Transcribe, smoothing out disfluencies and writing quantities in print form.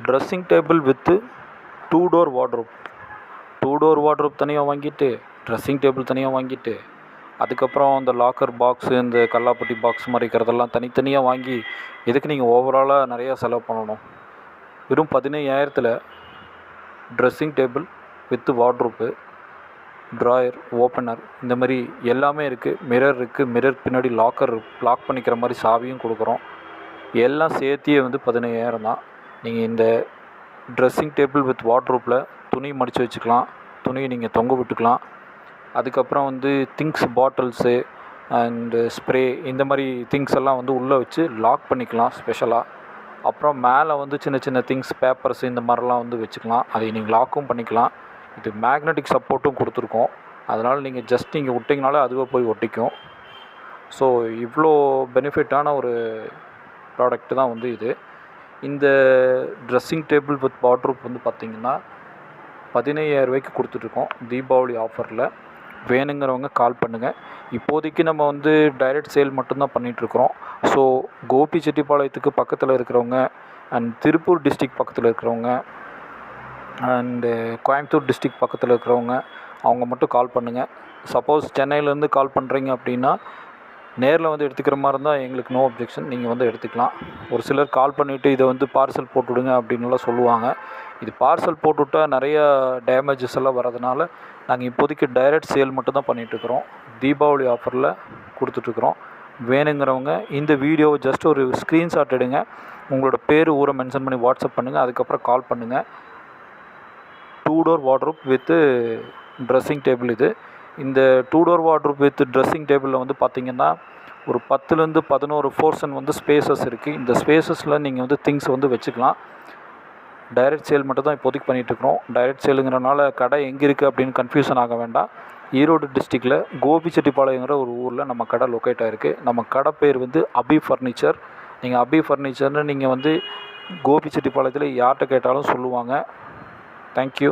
Dressing table with 2 door wardrobe. 2 door wardrobe தனியாக வாங்கிட்டு, dressing table தனியாக வாங்கிட்டு, அதுக்கப்புறம் இந்த லாக்கர் பாக்ஸு, இந்த கல்லாப்பட்டி பாக்ஸ் மாதிரி இருக்கிறதெல்லாம் தனித்தனியாக வாங்கி எதுக்கு நீங்கள் ஓவராலாக நிறையா செலவு பண்ணணும்? வெறும் 15,000த்தில் dressing table with wardrobe, drawer, opener இந்த மாதிரி எல்லாமே இருக்குது. மிரர் இருக்குது. மிரர் பின்னாடி லாக் பண்ணிக்கிற மாதிரி சாவியும் கொடுக்குறோம். எல்லாம் சேர்த்தியே வந்து 15,000 தான். நீங்கள் இந்த ட்ரெஸ்ஸிங் டேபிள் வித் வார்ட்ரோப்பில் துணி மடித்து வச்சுக்கலாம், துணியை நீங்கள் தொங்க விட்டுக்கலாம். அதுக்கப்புறம் வந்து திங்ஸ், பாட்டில்ஸு அண்டு ஸ்ப்ரே இந்த மாதிரி திங்ஸ் எல்லாம் வந்து உள்ளே வச்சு லாக் பண்ணிக்கலாம் ஸ்பெஷலாக. அப்புறம் மேலே வந்து சின்ன சின்ன திங்ஸ், பேப்பர்ஸ் இந்த மாதிரிலாம் வந்து வச்சுக்கலாம். அதை நீங்கள் லாக்கும் பண்ணிக்கலாம். இது மேக்னெட்டிக் சப்போர்ட்டும் கொடுத்துருக்கோம். அதனால் நீங்கள் ஜஸ்ட் நீங்கள் விட்டிங்கனாலே அதுவே போய் ஒட்டிக்கும். ஸோ இவ்வளோ பெனிஃபிட்டான ஒரு ப்ராடக்ட்டு தான் வந்து இது. இந்த ட்ரெஸ்ஸிங் டேபிள் வித் வார்ட்ரோப் வந்து பார்த்திங்கன்னா 15,000 ரூபாய்க்கு கொடுத்துட்ருக்கோம் தீபாவளி ஆஃபரில். வேணுங்கிறவங்க கால் பண்ணுங்கள். இப்போதைக்கு நம்ம வந்து டைரக்ட் சேல் மட்டும்தான் பண்ணிகிட்ருக்குறோம். ஸோ கோபிச்செட்டிப்பாளையத்துக்கு பக்கத்தில் இருக்கிறவங்க அண்ட் திருப்பூர் டிஸ்ட்ரிக்ட் பக்கத்தில் இருக்கிறவங்க அண்டு கோயம்புத்தூர் டிஸ்ட்ரிக்ட் பக்கத்தில் இருக்கிறவங்க அவங்க மட்டும் கால் பண்ணுங்கள். சப்போஸ் சென்னையிலேருந்து கால் பண்ணுறீங்க அப்படின்னா நேரில் வந்து எடுத்துக்கிற மாதிரி இருந்தால் எங்களுக்கு நோ அப்ஜெக்ஷன், நீங்கள் வந்து எடுத்துக்கலாம். ஒரு சிலர் கால் பண்ணிவிட்டு இதை வந்து பார்சல் போட்டுவிடுங்க அப்படின்லாம் சொல்லுவாங்க. இது பார்சல் போட்டுவிட்டால் நிறையா டேமேஜஸ் எல்லாம் வரதுனால நாங்கள் இப்போதைக்கு டைரக்ட் சேல் மட்டும் தான் பண்ணிகிட்ருக்குறோம். தீபாவளி ஆஃபரில் கொடுத்துட்ருக்குறோம். வேணுங்கிறவங்க இந்த வீடியோவை ஜஸ்ட் ஒரு ஸ்க்ரீன்ஷாட் எடுங்க, உங்களோட பேர், ஊரை மென்ஷன் பண்ணி வாட்ஸ்அப் பண்ணுங்கள். அதுக்கப்புறம் கால் பண்ணுங்கள். 2 door wardrobe with dressing table இது. இந்த 2 டோர் வார்ட்ரோப் வித் ட்ரெஸ்ஸிங் டேபிளில் வந்து பார்த்திங்கன்னா ஒரு 10லேருந்து 11 போர்ஷன் வந்து ஸ்பேசஸ் இருக்குது. இந்த ஸ்பேசஸில் நீங்கள் வந்து திங்ஸ் வந்து வச்சுக்கலாம். டைரக்ட் சேல் மட்டும் தான் இப்போதைக்கு பண்ணிகிட்ருக்குறோம். டைரக்ட் சேலுங்கிறனால கடை எங்கே இருக்குது அப்படின்னு கன்ஃபியூஷன் ஆக வேண்டாம். ஈரோடு டிஸ்ட்ரிக்டில் கோபிச்செட்டிப்பாளையங்கிற ஒரு ஊரில் நம்ம கடை லொக்கேட் ஆகிருக்கு. நம்ம கடை பேர் வந்து அபி ஃபர்னிச்சர். நீங்கள் அபி ஃபர்னிச்சர்னு நீங்கள் வந்து கோபிச்செட்டிப்பாளையத்தில் யார்கிட்ட கேட்டாலும் சொல்லுவாங்க. தேங்க்யூ.